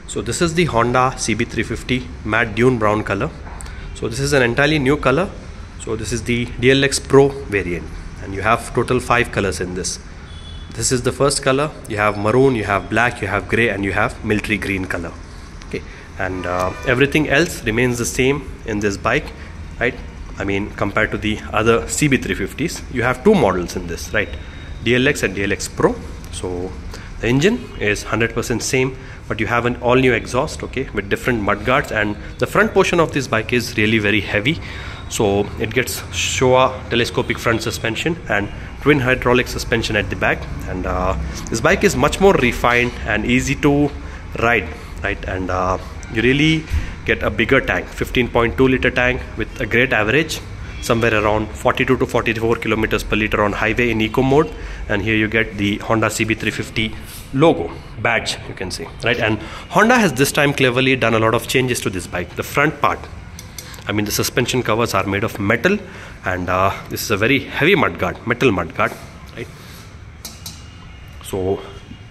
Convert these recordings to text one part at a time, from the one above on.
So this is the Honda CB350 Matte Dune Brown color. So this is an entirely new color. So this is the DLX Pro variant, and you have total 5 colors in this. This is the first color. You have maroon, you have black, you have grey, and you have military green color. Okay, and everything else remains the same in this bike, right? I mean, compared to the other CB350s, you have 2 models in this, right? DLX and DLX Pro. So the engine is 100% same, but you have an all new exhaust, okay, with different mudguards, and the front portion of this bike is really very heavy. So it gets Showa telescopic front suspension and twin hydraulic suspension at the back, and this bike is much more refined and easy to ride, right? And you really get a bigger tank, 15.2 liter tank with a great average, somewhere around 42 to 44 kilometers per liter on highway in eco mode. And here you get the Honda CB350 logo badge, you can see, right? And Honda has this time cleverly done a lot of changes to this bike. The front part, I mean, the suspension covers are made of metal, and this is a very heavy mudguard, metal mudguard, right? So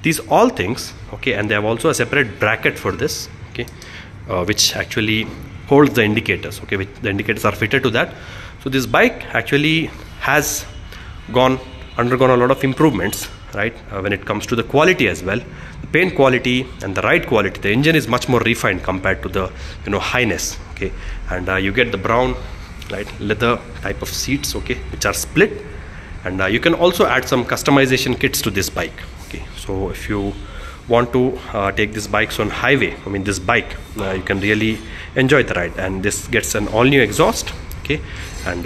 these all things, okay, and they have also a separate bracket for this, okay, which actually holds the indicators, okay, which the indicators are fitted to that. So this bike actually has undergone a lot of improvements, right? When it comes to the quality as well, the paint quality and the ride quality. The engine is much more refined compared to the H'ness, okay, and you get the brown, right, leather type of seats, okay, which are split, and you can also add some customization kits to this bike, okay. So if you want to take this bikes on highway, I mean this bike, you can really enjoy the ride. And this gets an all new exhaust, okay, and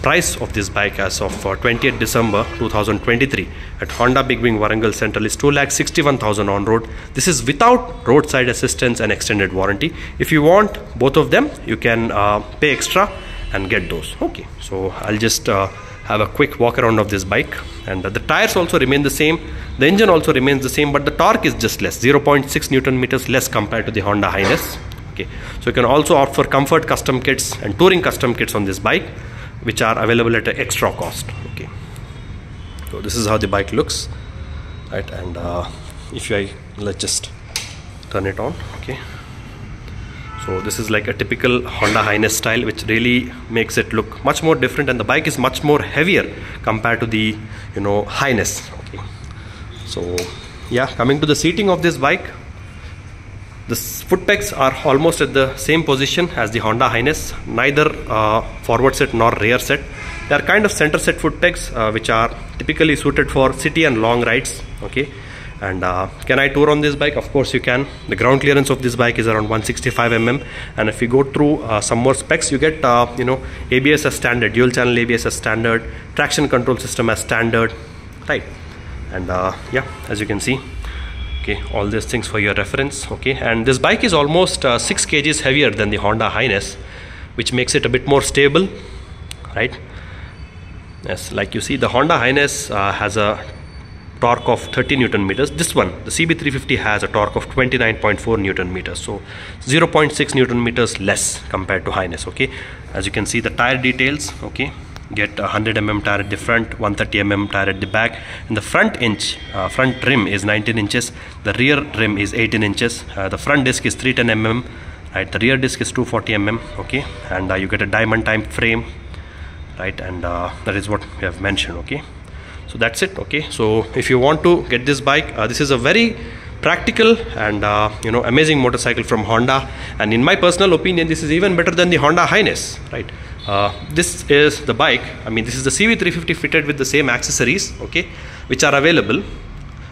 price of this bike as of 20th December 2023 at Honda Big Wing Warangal Central is 2,61,000 on road. This is without roadside assistance and extended warranty. If you want both of them, you can pay extra and get those. Okay, so I'll just have a quick walk around of this bike, and the tires also remain the same, the engine also remains the same, but the torque is just less, 0.6 Newton meters less compared to the Honda H'ness. Okay, so you can also opt for comfort custom kits and touring custom kits on this bike, which are available at an extra cost. Okay, so this is how the bike looks, right? And let's just turn it on. Okay, so this is like a typical Honda H'ness style, which really makes it look much more different, and the bike is much more heavier compared to the H'ness. Okay, so yeah, coming to the seating of this bike, the foot pegs are almost at the same position as the Honda H'ness, neither forward set nor rear set. They are kind of center set foot pegs, which are typically suited for city and long rides. Okay, and can I tour on this bike? Of course you can. The ground clearance of this bike is around 165 mm, and if you go through some more specs, you get ABS as standard, dual channel ABS as standard, traction control system as standard, right? And yeah, as you can see, okay, all these things for your reference. Okay, and this bike is almost 6 kgs heavier than the Honda H'ness, which makes it a bit more stable, right? Yes, like you see, the Honda H'ness has a torque of 30 Newton meters. This one, the CB350, has a torque of 29.4 Newton meters, so 0.6 Newton meters less compared to H'ness. Okay, as you can see, the tire details, okay, get 100 mm tire at the front, 130 mm tire at the back, and the front rim is 19 inches, the rear rim is 18 inches, the front disc is 310 mm, right, the rear disc is 240 mm, okay, and you get a diamond type frame, right, and that is what we have mentioned. Okay, so that's it. Okay, so if you want to get this bike, this is a very practical and amazing motorcycle from Honda, and in my personal opinion, this is even better than the Honda H'ness, right? This is the bike, I mean, this is the CB350 fitted with the same accessories, okay, which are available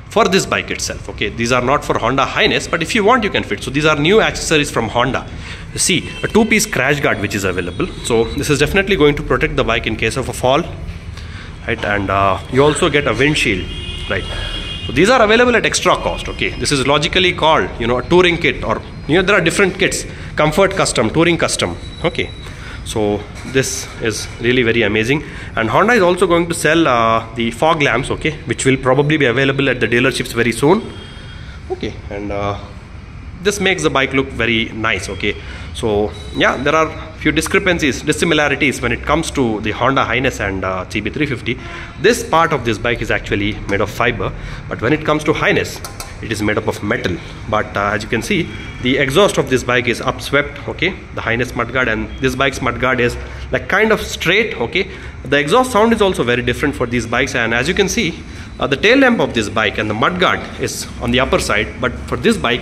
for this bike itself. Okay, these are not for Honda H'ness, but if you want, you can fit. So these are new accessories from Honda. You see a 2-piece crash guard which is available, so this is definitely going to protect the bike in case of a fall, right? And you also get a windshield, right? So these are available at extra cost. Okay, this is logically called a touring kit, or there are different kits, comfort custom, touring custom. Okay, so this is really very amazing, and Honda is also going to sell the fog lamps, okay, which will probably be available at the dealerships very soon. Okay, and this makes the bike look very nice. Okay, so yeah, there are few dissimilarities when it comes to the Honda H'ness and CB350. This part of this bike is actually made of fiber, but when it comes to H'ness, it is made up of metal. But as you can see, the exhaust of this bike is upswept, okay, the H'ness mudguard, and this bike's mudguard is like kind of straight, okay. The exhaust sound is also very different for these bikes, and as you can see, the tail lamp of this bike and the mudguard is on the upper side. But for this bike,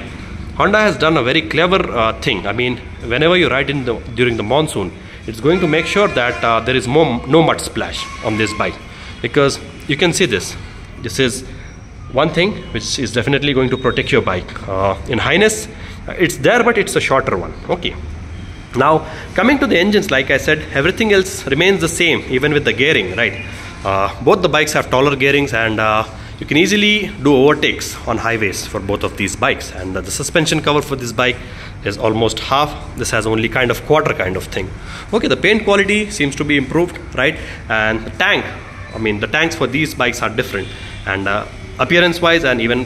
Honda has done a very clever thing. I mean, whenever you ride during the monsoon, it's going to make sure that there is no mud splash on this bike, because you can see this is one thing which is definitely going to protect your bike. In H'ness, it's there, but it's a shorter one, okay. Now coming to the engines, like I said, everything else remains the same, even with the gearing, right? Both the bikes have taller gearings, and you can easily do overtakes on highways for both of these bikes. And the suspension cover for this bike is almost half. This has only kind of quarter kind of thing, okay. The paint quality seems to be improved, right? And the tank, I mean, the tanks for these bikes are different, and appearance wise, and even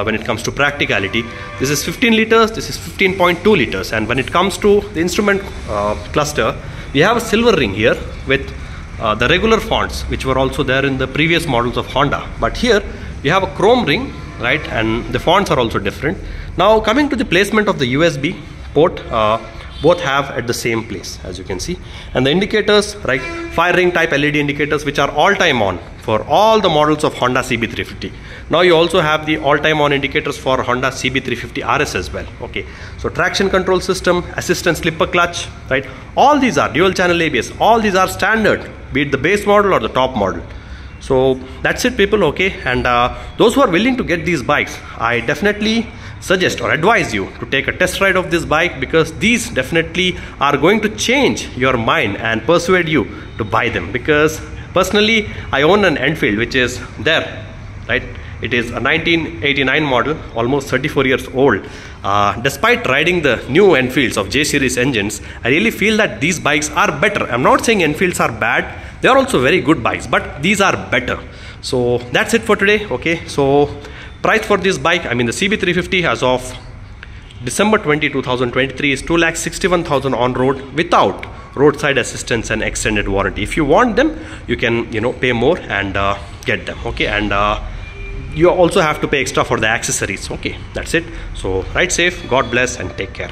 when it comes to practicality, this is 15 liters, this is 15.2 liters. And when it comes to the instrument cluster, we have a silver ring here with the regular fonts which were also there in the previous models of Honda, but here we have a chrome ring, right? And the fonts are also different. Now coming to the placement of the USB port, both have at the same place, as you can see. And the indicators, right, fire ring type LED indicators, which are all time on for all the models of Honda CB350. Now you also have the all time on indicators for Honda CB350 RS as well, okay. So traction control system, assistant slipper clutch, right, all these are dual channel ABS, all these are standard, be it the base model or the top model. So that's it, people, okay. And those who are willing to get these bikes, I definitely suggest or advise you to take a test ride of this bike, because these definitely are going to change your mind and persuade you to buy them. Because personally, I own an Enfield which is there, right? It is a 1989 model, almost 34 years old. Despite riding the new Enfields of J series engines, I really feel that these bikes are better. I'm not saying Enfields are bad, they are also very good bikes, but these are better. So that's it for today, okay. So price for this bike, I mean the CB350 as of December 20, 2023 is 2,61,000 on road without roadside assistance and extended warranty. If you want them, you can, you know, pay more and get them, okay. And you also have to pay extra for the accessories, okay. That's it. So ride safe, God bless, and take care.